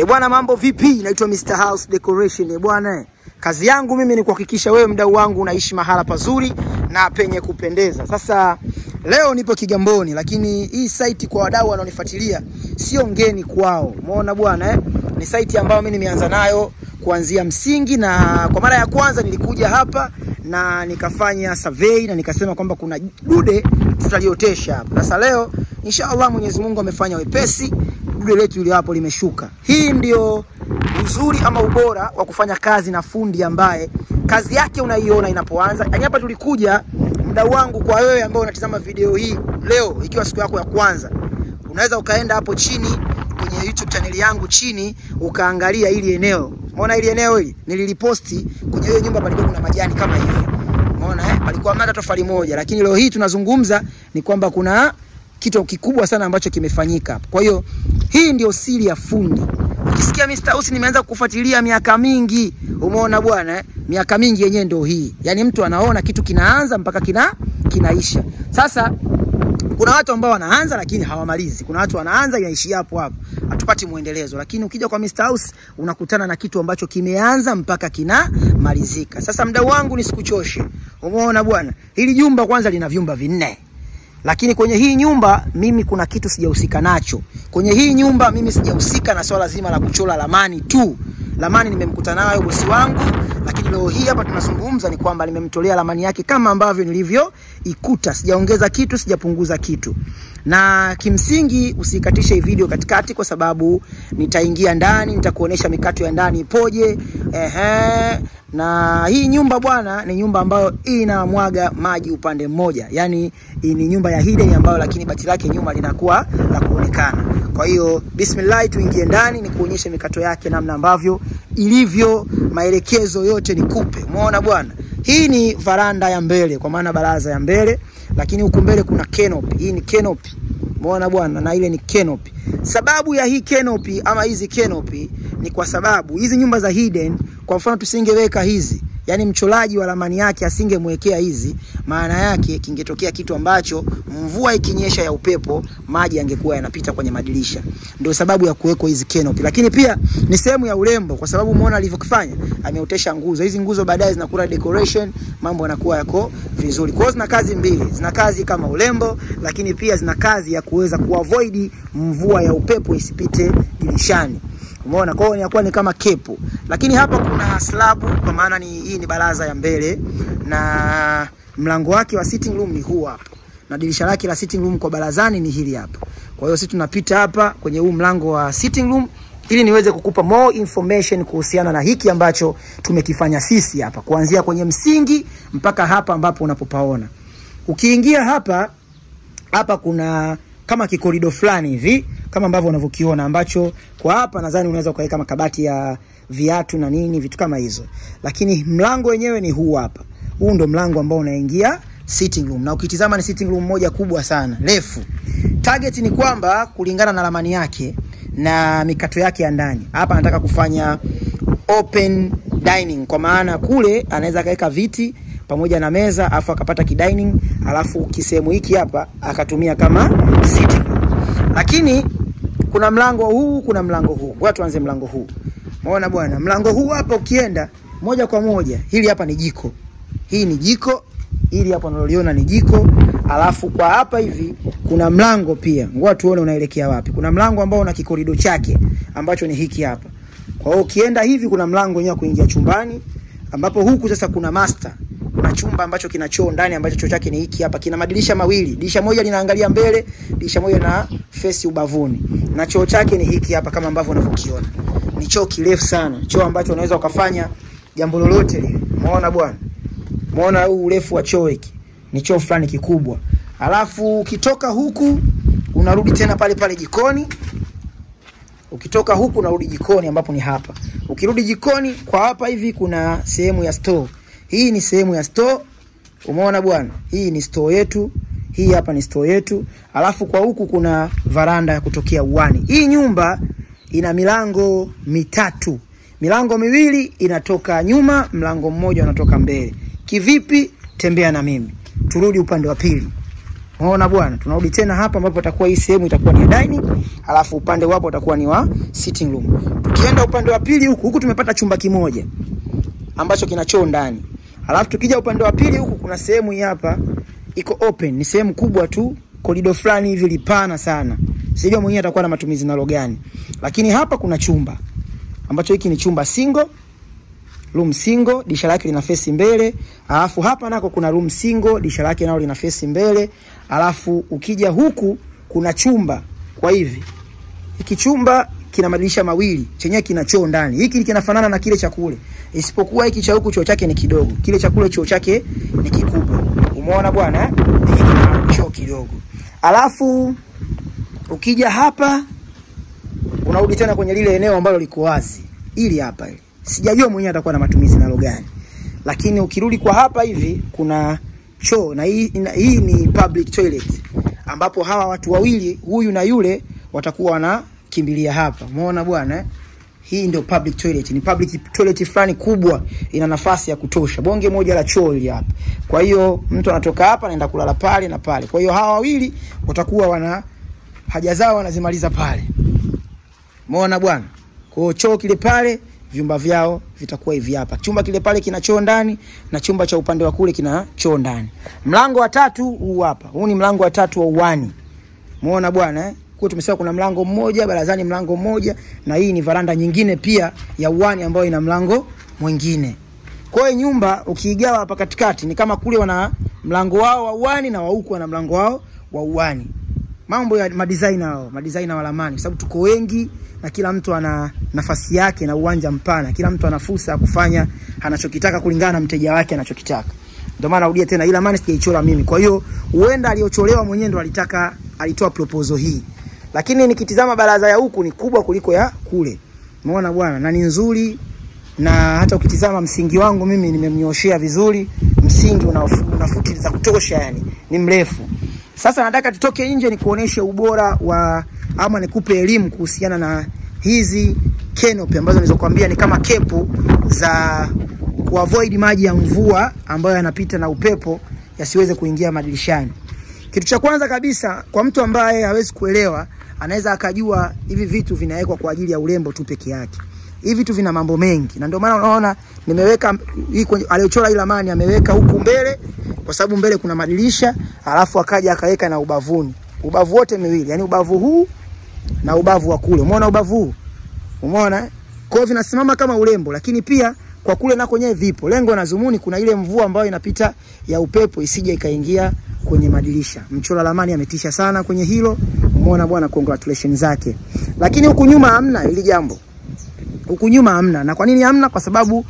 Bwana mambo vipi? Naitwa Mr. House Decoration. Bwana kazi yangu mimi ni kuhakikisha wewe mdau wangu unaishi mahala pazuri na penye kupendeza. Sasa leo nipo Kigamboni, lakini hii site kwa wadau wanaonifuatilia sio ngeni kwao. Umeona bwana Ni site ambayo mimi nimeanza nayo kuanzia msingi, na kwa mara ya kwanza nilikuja hapa na nikafanya survey na nikasema kwamba kuna dude tutaliotesha hapa. Sasa leo inshallah Mwenyezi Mungu amefanya wepesi, dude letu ile hapo limeshuka. Hii ndio uzuri ama ubora wa kufanya kazi na fundi ambaye kazi yake unaiona inapoanza. Yaani hapa tulikuja, mdau wangu, kwa wewe ambao unatazama video hii leo ikiwa siku yako ya kwanza, unaweza ukaenda hapo chini kwenye YouTube channel yangu chini ukaangalia ili eneo. Umeona ili eneo hili nililiposti kwenye hiyo nyumba, palikuwa kuna majani kama hivi. Umeona palikuwa mada tofali moja, lakini leo hii tunazungumza ni kwamba kuna kitu kikubwa sana ambacho kimefanyika. Kwa hiyo hii ndio siri ya fundi. Ukisikia Mr. House nimeanza kufuatilia miaka mingi, umeona bwana miaka mingi yenyewe ndio hii. Yaani mtu anaona kitu kinaanza mpaka kinaisha. Sasa kuna watu ambao wanaanza lakini hawamalizi. Kuna watu wanaanza inaishi hapo hapo, hatupati muendelezo. Lakini ukija kwa Mr. House unakutana na kitu ambacho kimeanza mpaka kinamalizika. Sasa mdau wangu nisikuchoshe. Umeona bwana, hili jumba kwanza lina vyumba 4. Lakini kwenye hii nyumba mimi kuna kitu sijahusika nacho. Kwenye hii nyumba mimi sijahusika na swala zima la kuchora ramani tu. Ramani nimemkutana nayo bosi wangu, lakini leo hii hapa tunazungumza ni kwamba nimemtolea ramani yake kama ambavyo nilivyoikuta. Sijaongeza kitu, sijapunguza kitu. Na kimsingi usikatishe hii video katikati, kwa sababu nitaingia ndani, nitakuonesha mikato ya ndani ipoje. Na hii nyumba bwana ni nyumba ambayo inamwaga maji upande mmoja. Yaani ni nyumba ya hidden ambayo lakini bati lake nyuma linakuwa la kuonekana. Kwa hiyo bismillah tuingie ndani nikuonyeshe mikato yake namna ambavyo ilivyo, maelekezo yote nikupe. Umeona bwana? Hii ni varanda ya mbele, kwa maana baraza ya mbele, lakini huko mbele kuna canopy. Hii ni canopy. Umeona bwana, na ile ni canopy. Sababu ya hii canopy ama hizi canopy ni kwa sababu hizi nyumba za hidden, kwa mfano tusingeweka hizi, yani mcholaji wa ramani yake asingemwekea hizi, maana yake kingetokea kitu ambacho mvua ikinyesha ya upepo maji yangekuwa yanapita kwenye madirisha. Ndio sababu ya kuweka hizi canopy. Lakini pia ni sehemu ya urembo, kwa sababu umeona alivyofanya, ameotesha nguzo. Hizi nguzo baadaye zinakula decoration, mambo yanakuwa yako vizuri. Kwa hiyo zina kazi mbili, zina kazi kama urembo, lakini pia zina kazi ya kuweza kuavoid mvua ya upepo isipite dirishani. Umeona, kwa hiyo inakuwa ni kama kepo. Lakini hapa kuna slabu, kwa maana hii ni baraza ya mbele, na mlango wake wa sitting room ni huu hapa, na dirisha lake la sitting room kwa barazani ni hili hapa. Kwa hiyo sisi tunapita hapa kwenye huu mlango wa sitting room ili niweze kukupa more information kuhusiana na hiki ambacho tumekifanya sisi hapa, kuanzia kwenye msingi mpaka hapa ambapo unapopaona. Ukiingia hapa kuna kama kikorido fulani hivi kama ambavyo unavyokiona, ambacho kwa hapa nadhani unaweza kuweka makabati ya viatu na nini, vitu kama hizo. Lakini mlango wenyewe ni huu hapa. Huu ndo mlango ambao unaingia sitting room, na ukitizama ni sitting room moja kubwa sana, refu. Target ni kwamba kulingana na ramani yake na mikato yake ya ndani, hapa anataka kufanya open dining, kwa maana kule anaweza kaweka viti pamoja na meza afu akapata kidining, alafu kisehemu hiki hapa akatumia kama sitting room. Lakini kuna mlango huu, kuna mlango huu. Ngoja tuanze mlango huu. Umeona bwana, mlango huu hapa ukienda moja kwa moja, hili hapa ni jiko. Hii ni jiko, hili hapa unaliona ni jiko. Alafu kwa hapa hivi kuna mlango pia. Ngoja tuone unaelekea wapi. Kuna mlango ambao una kikorido chake ambacho ni hiki hapa. Kwa hiyo ukienda hivi kuna mlango wenyewe kuingia chumbani, ambapo huku sasa kuna master. Kuna chumba ambacho kina choo ndani, ambacho choo chake ni hiki hapa. Kina madirisha mawili. Dirisha moja linaangalia mbele, dirisha moja na face ubavuni. Na choo chake ni hiki hapa kama ambavyo unavyokiona. Ni choo kirefu sana. Choo ambacho unaweza ukafanya jambo lolote lile. Umeona bwana? Umeona huu urefu wa choo hiki? Ni choo fulani kikubwa. Alafu ukitoka huku unarudi tena pale pale jikoni. Ukitoka huku unarudi jikoni ambapo ni hapa. Ukirudi jikoni kwa hapa hivi kuna sehemu ya store. Hii ni sehemu ya store. Umeona bwana? Hii ni store yetu. Hii hapa ni store yetu. Alafu kwa huku kuna varanda ya kutokea uani. Hii nyumba ina milango mitatu. Milango miwili inatoka nyuma, mlango mmoja unatoka mbele. Kivipi? Tembea na mimi. Turudi upande wa pili. Unaona bwana, tunarudi tena hapa ambapo itakuwa hii sehemu itakuwa ni dining, alafu upande wapo utakuwa ni wa sitting room. Tukienda upande wa pili huku tumepata chumba kimoja ambacho kina choo ndani. Alafu tukija upande wa pili huku kuna sehemu hii hapa iko open, ni sehemu kubwa tu, corridor fulani hivi lipana sana. Sijui mwenyewe atakuwa na matumizi nalo gani. Lakini hapa kuna chumba ambacho hiki ni chumba single, room single, dirisha lake lina face mbele. Alafu hapa nako kuna room single, dirisha lake nalo lina face mbele. Alafu ukija huku kuna chumba kwa hivi. Hiki chumba kina madirisha mawili, chenyewe kina choo ndani. Hiki kinafanana na kile cha kule. Isipokuwa hiki cha huku choo chake ni kidogo. Kile cha kule choo chake ni kikubwa. Umeona bwana eh? Hiki kina choo kidogo. Alafu ukija hapa unarudi tena kwenye lile eneo ambalo liko wazi. Ili hapa hili. Sijajua mwenyewe atakuwa na matumizi nalo gani. Lakini ukirudi kwa hapa hivi kuna choo na hii ni public toilet ambapo hawa watu wawili huyu na yule watakuwa wanakimbilia hapa. Umeona bwana eh? Hii ndio public toilet. Ni public toilet fulani kubwa, ina nafasi ya kutosha. Bonge moja la choo hili hapa. Kwa hiyo mtu anatoka hapa anaenda kulala pale na pale. Kwa hiyo hawa wawili watakuwa wana haja zao wanazimaliza pale. Umeona bwana? Kwa hiyo choo kile pale, vyumba vyao vitakuwa hivi hapa. Chumba kile pale kina choo ndani na chumba cha upande wa kule kina choo ndani. Mlango wa tatu huu hapa. Huu ni mlango wa tatu wa uani. Umeona bwana eh? Kwa tumesema kuna mlango mmoja, barazani mlango mmoja, na hii ni varanda nyingine pia ya uani ambayo ina mlango mwingine. Kwa hiyo nyumba ukiigawa hapa katikati ni kama kule wana mlango wao wa uani na wa huku wana mlango wao wa uani. Mambo ya madesigner wa ramani, sababu tuko wengi na kila mtu ana nafasi yake na uwanja mpana. Kila mtu ana fursa ya kufanya anachokitaka kulingana na mteja wake anachokitaka. Ndio maana narudia tena, ila ramani sijaichora mimi. Kwa hiyo huenda aliocholewa mwenyewe ndo alitoa proposal hii. Lakini nikitizama baraza ya huku ni kubwa kuliko ya kule. Umeona bwana, na ni nzuri, na hata ukitizama msingi wangu mimi nimemnyoshea vizuri. Msingi una futi za kutosha, yani ni mrefu. Sasa nataka tutoke nje nikuoneshe ubora wa ama nikupe elimu kuhusiana na hizi canopy ambazo nilizokuambia ni kama kepu za kuavoid maji ya mvua ambayo yanapita na upepo yasiweze kuingia madirishani. Kitu cha kwanza kabisa, kwa mtu ambaye hawezi kuelewa, anaweza akajua hivi vitu vinawekwa kwa ajili ya urembo tu peke yake. Hivi vitu vina mambo mengi, na ndio maana unaona nimeweka hii aliochora ile ramani ameweka huku mbele kwa sababu mbele kuna madirisha, alafu akaja akaweka na ubavuni. Ubavu wote miwili, yani ubavu huu na ubavu wa kule. Umeona ubavu huu? Umeona? Kwa hiyo vinasimama kama urembo, lakini pia kwa kule na kwenye vipo. Lengo na zumuni kuna ile mvua ambayo inapita ya upepo isije ikaingia kwenye madirisha. Mchora ramani ametisha sana kwenye hilo. Umeona bwana, congratulations zake. Lakini huku nyuma hamna hili jambo. Huku nyuma hamna. Na kwa nini hamna? Kwa sababu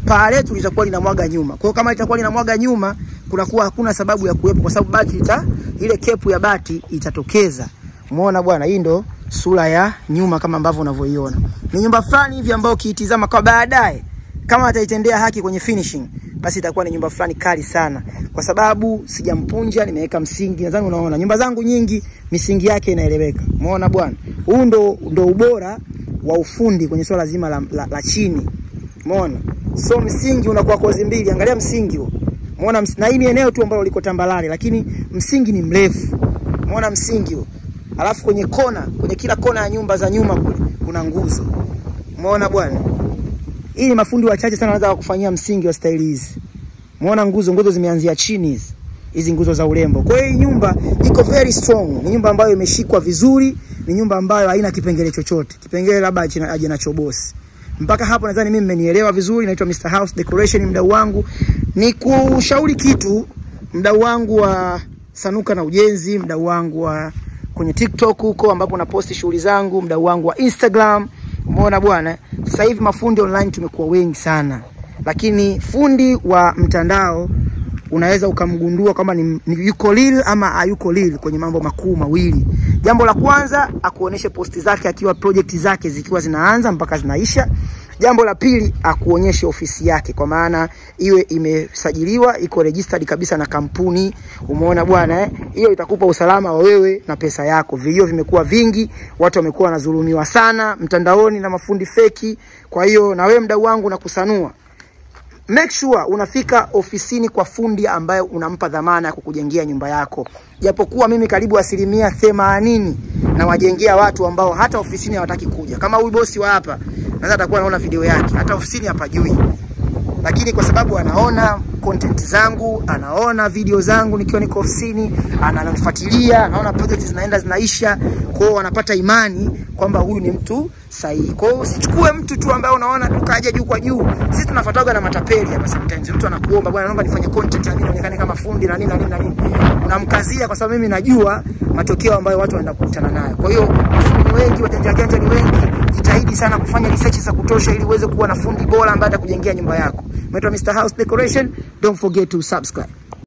paa letu litakuwa linamwaga nyuma. Kwa hiyo kama litakuwa linamwaga nyuma, kunakuwa hakuna sababu ya kuwepo, kwa sababu bati ile kepu ya bati itatokeza. Umeona bwana, hii ndo sura ya nyuma kama ambavyo unavyoiona. Ni nyumba fulani hivi ambayo ukiitizama kwa baadaye, kama ataitendea haki kwenye finishing, basi itakuwa ni nyumba fulani kali sana. Kwa sababu sijampunja, nimeweka msingi. Nadhani unaona nyumba zangu nyingi misingi yake inaeleweka. Umeona bwana? Huu ndo ubora wa ufundi kwenye swala zima la chini. Umeona? So msingi unakuwa kozi mbili. Angalia msingi huo. Umeona? Na hii ni eneo tu ambalo liko tambalale, lakini msingi ni mrefu. Umeona msingi huo? Alafu kwenye kila kona ya nyumba za nyuma kule kuna nguzo. Umeona bwana? Hii ni mafundi wachache sana wanaweza kufanyia msingi wa style hizi. Umeona nguzo zimeanzia chini hizi. Hizi nguzo za urembo. Kwa hiyo nyumba iko very strong. Ni nyumba ambayo imeshikwa vizuri, ni nyumba ambayo haina kipengele chochote. Kipengele labda aje na chobosi. Mpaka hapo nadhani mimi mmenielewa vizuri. Naitwa Mr. House Decoration, mdau wangu. Ni kushauri kitu, mdau wangu wa sanuka na ujenzi, mdau wangu wa kwenye TikTok huko ambapo na posti shughuli zangu, mdau wangu wa Instagram. Umeona bwana? Sasa hivi mafundi online tumekuwa wengi sana. Lakini fundi wa mtandao unaweza ukamgundua kama ni yuko real ama hayuko real kwenye mambo makuu mawili. Jambo la kwanza, akuoneshe posti zake akiwa project zake zikiwa zinaanza mpaka zinaisha. Jambo la pili, akuonyeshe ofisi yake, kwa maana iwe imesajiliwa, iko registered kabisa na kampuni. Umeona bwana hiyo itakupa usalama wa wewe na pesa yako. Vilio vimekuwa vingi, watu wamekuwa wanadhulumiwa sana mtandaoni na mafundi feki. Kwa hiyo na wewe mdau wangu nakusanua, make sure unafika ofisini kwa fundi ambaye unampa dhamana ya kukujengea nyumba yako. Japokuwa mimi karibu 80% na wajengea watu ambao hata ofisini hawataki kuja. Kama huyu bosi wa hapa, naweza atakuwa anaona video yake, hata ofisini hapajui. Lakini kwa sababu anaona content zangu, anaona video zangu nikiwa niko ofisini, ananifuatilia, anaona project zinaisha, kwa hiyo wanapata imani kwamba huyu ni mtu sahihi. Kwa hiyo usichukue mtu tu ambaye unaona tukaje juu kwa juu. Sisi tunafuataga na matapeli hapa sometimes. Mtu anakuomba, bwana naomba nifanye content na mimi nionekane kama fundi na nini na nini na nini. Unamkazia kwa sababu mimi najua matokeo ambayo watu wanaenda kukutana nayo. Kwa hiyo fundi wengi, wajanja ni wengi. Jitahidi sana kufanya research za kutosha ili uweze kuwa na fundi bora ambaye atakujengea nyumba yako. Metro Mr. House Decoration, don't forget to subscribe.